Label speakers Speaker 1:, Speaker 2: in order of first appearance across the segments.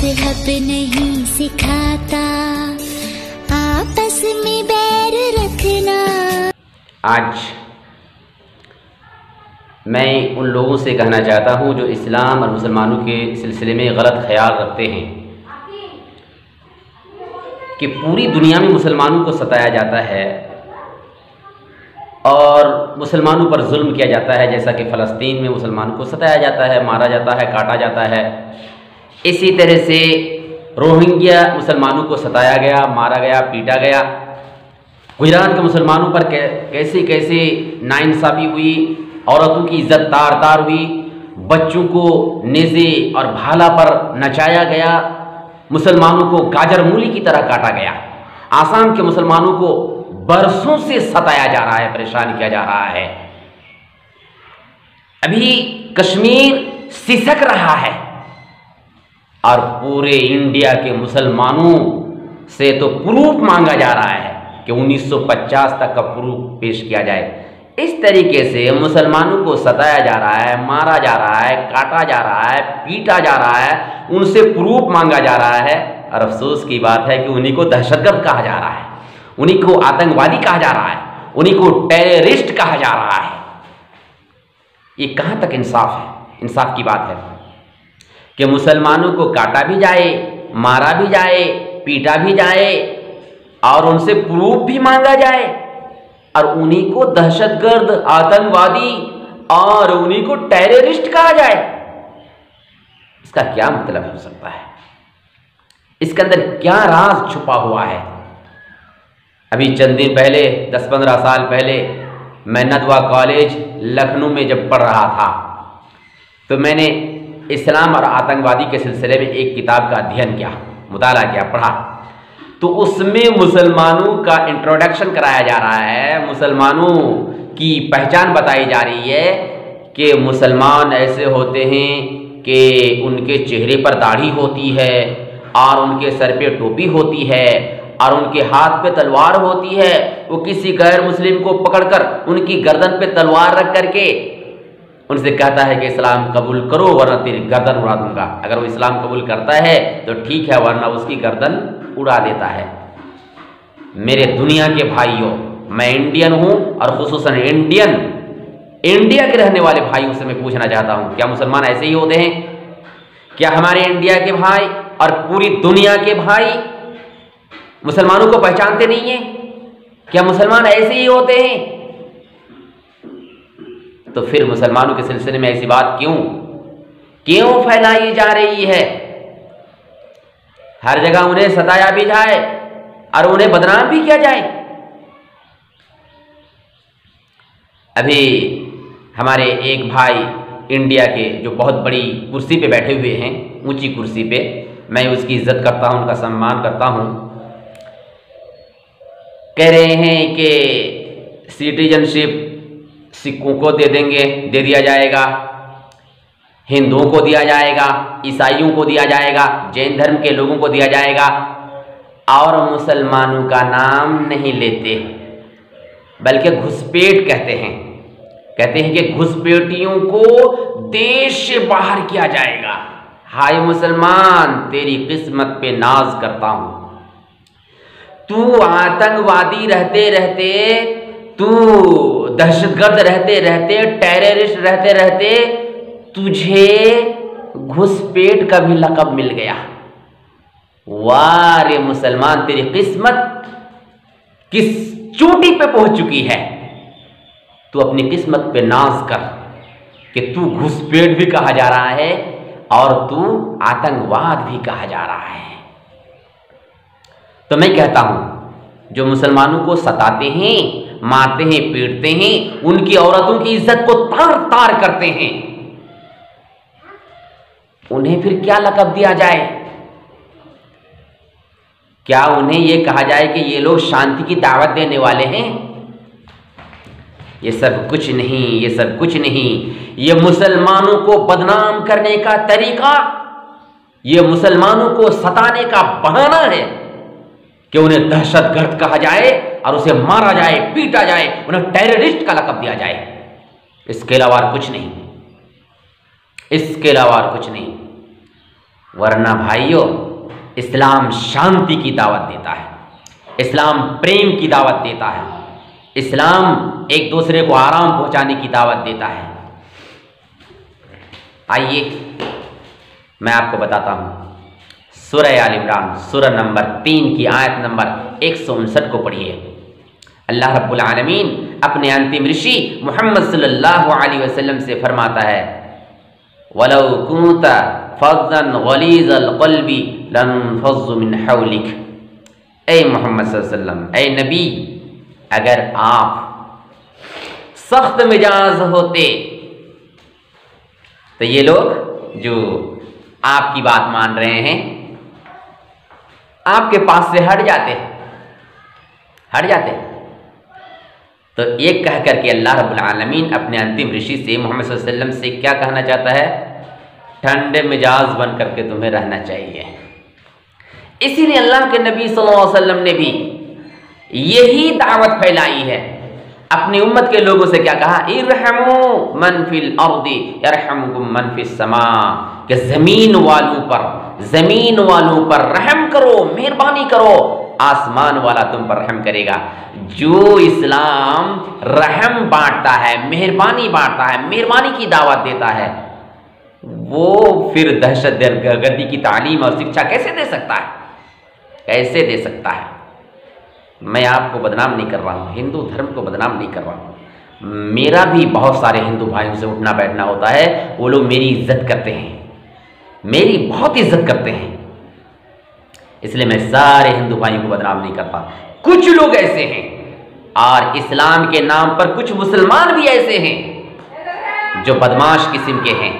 Speaker 1: मजहब नहीं सिखाता आपस में बैर रखना। आज मैं उन लोगों से कहना चाहता हूँ जो इस्लाम और मुसलमानों के सिलसिले में गलत ख्याल रखते हैं कि पूरी दुनिया में मुसलमानों को सताया जाता है और मुसलमानों पर जुल्म किया जाता है, जैसा कि फ़लस्तीन में मुसलमानों को सताया जाता है, मारा जाता है, काटा जाता है। इसी तरह से रोहिंग्या मुसलमानों को सताया गया, मारा गया, पीटा गया। गुजरात के मुसलमानों पर कैसे कैसे नाइंसाफ़ी हुई, औरतों की इज्जत तार तार हुई, बच्चों को नेज़े और भाला पर नचाया गया, मुसलमानों को गाजर मूली की तरह काटा गया। आसाम के मुसलमानों को बरसों से सताया जा रहा है, परेशान किया जा रहा है। अभी कश्मीर सिसक रहा है और पूरे इंडिया के मुसलमानों से तो प्रूफ मांगा जा रहा है कि 1950 तक का प्रूफ पेश किया जाए। इस तरीके से मुसलमानों को सताया जा रहा है, मारा जा रहा है, काटा जा रहा है, पीटा जा रहा है, उनसे प्रूफ मांगा जा रहा है। और अफसोस की बात है कि उन्हीं को दहशतगर्द कहा जा रहा है, उन्हीं को आतंकवादी कहा जा रहा है, उन्हीं को टेररिस्ट कहा जा रहा है। ये कहाँ तक इंसाफ है? इंसाफ की बात है कि मुसलमानों को काटा भी जाए, मारा भी जाए, पीटा भी जाए और उनसे प्रूफ भी मांगा जाए और उन्हीं को दहशतगर्द, आतंकवादी और उन्हीं को टेररिस्ट कहा जाए। इसका क्या मतलब हो सकता है? इसके अंदर क्या राज छुपा हुआ है? अभी चंद दिन पहले, 10-15 साल पहले, मैं नदवा कॉलेज लखनऊ में जब पढ़ रहा था तो मैंने इस्लाम और आतंकवादी के सिलसिले में एक किताब का अध्ययन किया, मुताला किया, पढ़ा। तो उसमें मुसलमानों का इंट्रोडक्शन कराया जा रहा है, मुसलमानों की पहचान बताई जा रही है कि मुसलमान ऐसे होते हैं कि उनके चेहरे पर दाढ़ी होती है और उनके सर पे टोपी होती है और उनके हाथ पे तलवार होती है। वो किसी गैर मुस्लिम को पकड़कर उनकी गर्दन पे तलवार रख करके उनसे कहता है कि इस्लाम कबूल करो वरना तेरी गर्दन उड़ा दूंगा। अगर वो इस्लाम कबूल करता है तो ठीक है, वरना उसकी गर्दन उड़ा देता है। मेरे दुनिया के भाइयों, मैं इंडियन हूं और खुसूसन इंडिया के रहने वाले भाइयों से मैं पूछना चाहता हूं, क्या मुसलमान ऐसे ही होते हैं? क्या हमारे इंडिया के भाई और पूरी दुनिया के भाई मुसलमानों को पहचानते नहीं है? क्या मुसलमान ऐसे ही होते हैं? तो फिर मुसलमानों के सिलसिले में ऐसी बात क्यों फैलाई जा रही है? हर जगह उन्हें सताया भी जाए और उन्हें बदनाम भी किया जाए। अभी हमारे एक भाई इंडिया के जो बहुत बड़ी कुर्सी पे बैठे हुए हैं, ऊंची कुर्सी पे, मैं उसकी इज्जत करता हूं, उनका सम्मान करता हूं, कह रहे हैं कि सिटीजनशिप सिखों को दे दिया जाएगा, हिंदुओं को दिया जाएगा, ईसाइयों को दिया जाएगा, जैन धर्म के लोगों को दिया जाएगा और मुसलमानों का नाम नहीं लेते, बल्कि घुसपैठ कहते हैं कि घुसपैठियों को देश से बाहर किया जाएगा। हाय मुसलमान, तेरी किस्मत पे नाज करता हूं। तू आतंकवादी रहते रहते, तू दहशतगर्द रहते रहते, टेररिस्ट रहते रहते तुझे घुसपैठ का भी लक़ब मिल गया। वाह रे मुसलमान, तेरी किस्मत किस चोटी पे पहुंच चुकी है। तू अपनी किस्मत पे नाज कर कि तू घुसपैठ भी कहा जा रहा है और तू आतंकवाद भी कहा जा रहा है। तो मैं कहता हूं, जो मुसलमानों को सताते हैं, मारते हैं, पीटते हैं, उनकी औरतों की इज्जत को तार तार करते हैं, उन्हें फिर क्या लक़ब दिया जाए? क्या उन्हें यह कहा जाए कि ये लोग शांति की दावत देने वाले हैं? ये सब कुछ नहीं। ये मुसलमानों को बदनाम करने का तरीका, ये मुसलमानों को सताने का बहाना है कि उन्हें दहशतगर्द कहा जाए और उसे मारा जाए, पीटा जाए, उन्हें टेररिस्ट का लक़ब दिया जाए। इसके अलावा कुछ नहीं। वरना भाइयों, इस्लाम शांति की दावत देता है, इस्लाम प्रेम की दावत देता है, इस्लाम एक दूसरे को आराम पहुंचाने की दावत देता है। आइए मैं आपको बताता हूं, सूरह आल इमरान सूरह नंबर 3 की आयत नंबर 159 को पढ़िए। अल्लाह रब्बुल आलमीन अपने अंतिम ऋषि मोहम्मद सल्लल्लाहु अलैहि वसल्लम से फरमाता है, वलौ कुंत फज़्ज़न गलीज़ल क़ल्बी लनफ़ज़्ज़ू मिन हौलिक। ए मोहम्मद सल्लल्लाहु अलैहि वसल्लम, ए नबी, अगर आप सख्त मिजाज होते तो ये लोग जो आपकी बात मान रहे हैं आपके पास से हट जाते। तो एक कह करके अल्लाह रब्बुल आलमीन अपने अंतिम ऋषि से मोहम्मद सल्लल्लाहु अलैहि वसल्लम से क्या कहना चाहता है? ठंडे मिजाज बन करके तुम्हें रहना चाहिए। इसीलिए अल्लाह के नबी सल्लल्लाहु अलैहि वसल्लम ने भी यही दावत फैलाई है, अपनी उम्मत के लोगों से क्या कहा? इरहमू मन फिल अर्दी यरहमुकुम मन फिस समा, कि जमीन वालों पर रहम करो, मेहरबानी करो, आसमान वाला तुम पर रहम करेगा। जो इस्लाम रहम बांटता है, मेहरबानी बांटता है, मेहरबानी की दावत देता है, वो फिर दहशतगर्दी की तालीम और शिक्षा कैसे दे सकता है? कैसे दे सकता है? मैं आपको बदनाम नहीं कर रहा हूँ, हिंदू धर्म को बदनाम नहीं कर रहा हूँ। मेरा भी बहुत सारे हिंदू भाइयों से उठना बैठना होता है, वो लोग मेरी इज्जत करते हैं, मेरी बहुत इज्जत करते हैं, इसलिए मैं सारे हिंदू भाइयों को बदनाम नहीं करता। कुछ लोग ऐसे हैं और इस्लाम के नाम पर कुछ मुसलमान भी ऐसे हैं जो बदमाश किस्म के हैं,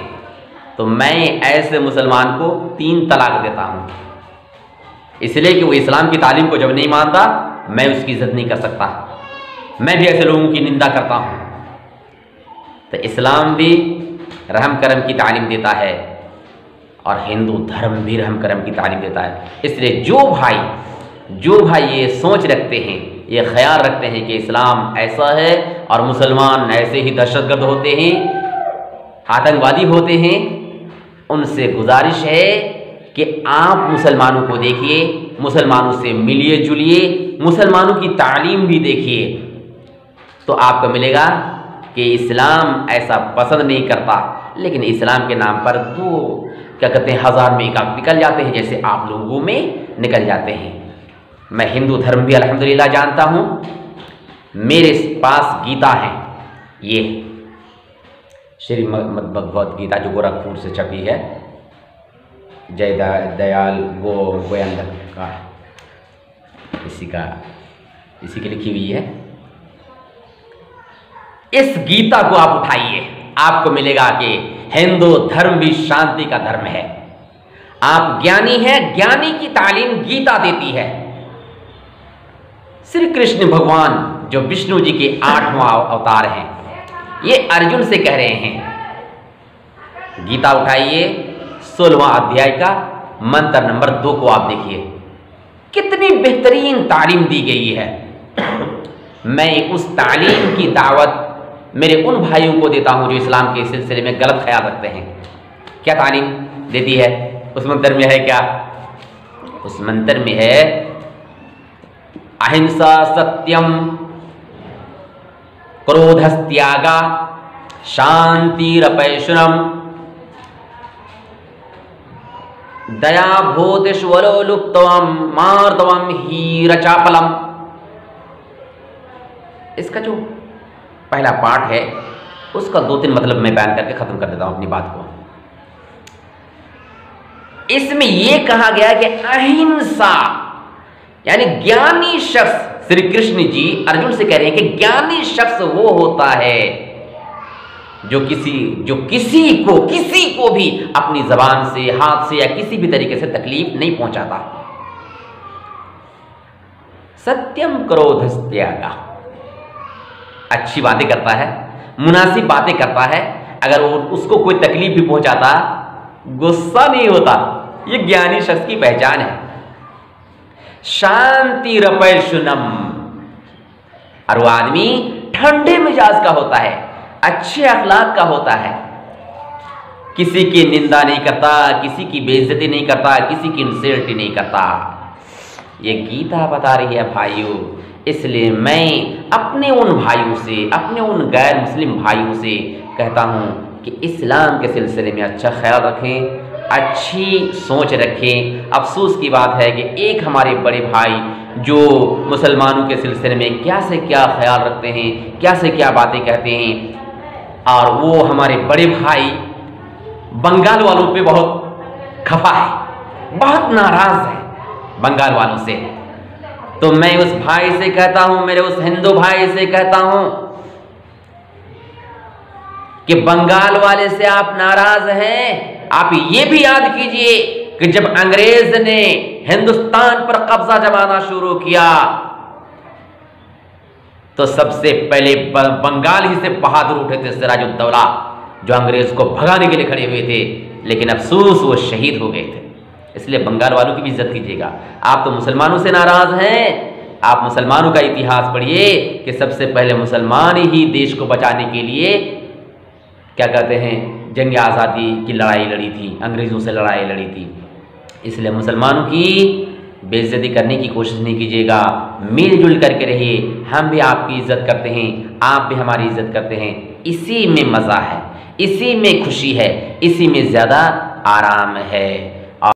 Speaker 1: तो मैं ऐसे मुसलमान को 3 तलाक देता हूँ, इसलिए कि वो इस्लाम की तालीम को जब नहीं मानता मैं उसकी इज्जत नहीं कर सकता। मैं भी ऐसे लोगों की निंदा करता हूँ। तो इस्लाम भी रहम करम की तालीम देता है और हिंदू धर्म भी रहम करम की तालीम देता है। इसलिए जो भाई ये सोच रखते हैं, ये ख्याल रखते हैं कि इस्लाम ऐसा है और मुसलमान ऐसे ही दहशतगर्द होते हैं, आतंकवादी होते हैं, उनसे गुजारिश है कि आप मुसलमानों को देखिए, मुसलमानों से मिलिए जुलिए, मुसलमानों की तालीम भी देखिए, तो आपको मिलेगा कि इस्लाम ऐसा पसंद नहीं करता, लेकिन इस्लाम के नाम पर क्या कहते हैं, 1000 में 1 निकल जाते हैं, जैसे आप लोगों में निकल जाते हैं। मैं हिंदू धर्म भी अल्हम्दुलिल्लाह जानता हूँ। मेरे पास गीता है, ये श्रीमद् भगवत गीता जो गोरखपुर से छपी है, जय दयाल गोयंदर का इसी की लिखी हुई है। इस गीता को आप उठाइए, आपको मिलेगा कि हिंदू धर्म भी शांति का धर्म है। आप ज्ञानी हैं, ज्ञानी की तालीम गीता देती है। श्री कृष्ण भगवान जो विष्णु जी के 8वां अवतार हैं, ये अर्जुन से कह रहे हैं। गीता उठाइए, 16वां अध्याय का मंत्र नंबर 2 को आप देखिए, कितनी बेहतरीन तालीम दी गई है। मैं उस तालीम की दावत मेरे उन भाइयों को देता हूं जो इस्लाम के सिलसिले में गलत ख्याल रखते हैं। क्या तालीम देती है? उस मंत्र में है क्या? उस मंत्र में है अहिंसा सत्यम क्रोधस्त्यागा शांतिरपैशुनम दया भूतिष्वलो लुप्तवम मार्दवम हीरचापलम। इसका जो पहला पाठ है उसका 2-3 मतलब मैं बयान करके खत्म कर देता हूं अपनी बात को। इसमें यह कहा गया कि अहिंसा यानी ज्ञानी शख्स, श्री कृष्ण जी अर्जुन से कह रहे हैं कि ज्ञानी शख्स वो होता है जो किसी को भी अपनी जबान से, हाथ से या किसी भी तरीके से तकलीफ नहीं पहुंचाता। सत्यम क्रोधस्त्यागा, अच्छी बातें करता है, मुनासिब बातें करता है, अगर उसको कोई तकलीफ भी पहुंचाता गुस्सा नहीं होता, ये ज्ञानी शख्स की पहचान है। शांतिरपैशुनम, और वो आदमी ठंडे मिजाज का होता है, अच्छे अखलाक का होता है। किसी की निंदा नहीं करता, किसी की बेइज्जती नहीं करता, किसी की इंसल्ट नहीं करता। ये गीता बता रही है भाइयों। इसलिए मैं अपने उन भाइयों से, अपने उन गैर मुस्लिम भाइयों से कहता हूँ कि इस्लाम के सिलसिले में अच्छा ख्याल रखें, अच्छी सोच रखें। अफसोस की बात है कि एक हमारे बड़े भाई जो मुसलमानों के सिलसिले में क्या से क्या ख्याल रखते हैं, क्या से क्या बातें कहते हैं, और वो हमारे बड़े भाई बंगाल वालों पे बहुत खफा है, बहुत नाराज है बंगाल वालों से। तो मैं उस भाई से कहता हूं, मेरे उस हिंदू भाई से कहता हूं कि बंगाल वाले से आप नाराज हैं। आप ये भी याद कीजिए कि जब अंग्रेज ने हिंदुस्तान पर कब्जा जमाना शुरू किया तो सबसे पहले बंगाल ही से बहादुर उठे थे सिराजुद्दौला, जो अंग्रेज को भगाने के लिए खड़े हुए थे, लेकिन अफसोस वो शहीद हो गए थे। इसलिए बंगाल वालों की भी इज्जत कीजिएगा। आप तो मुसलमानों से नाराज हैं। आप मुसलमानों का इतिहास पढ़िए कि सबसे पहले मुसलमान ही देश को बचाने के लिए क्या कहते हैं, जंग आज़ादी की लड़ाई लड़ी थी, अंग्रेज़ों से लड़ाई लड़ी थी। इसलिए मुसलमानों की बेइज्जती करने की कोशिश नहीं कीजिएगा, मिलजुल करके रहिए। हम भी आपकी इज्जत करते हैं, आप भी हमारी इज्जत करते हैं। इसी में मज़ा है, इसी में खुशी है, इसी में ज़्यादा आराम है।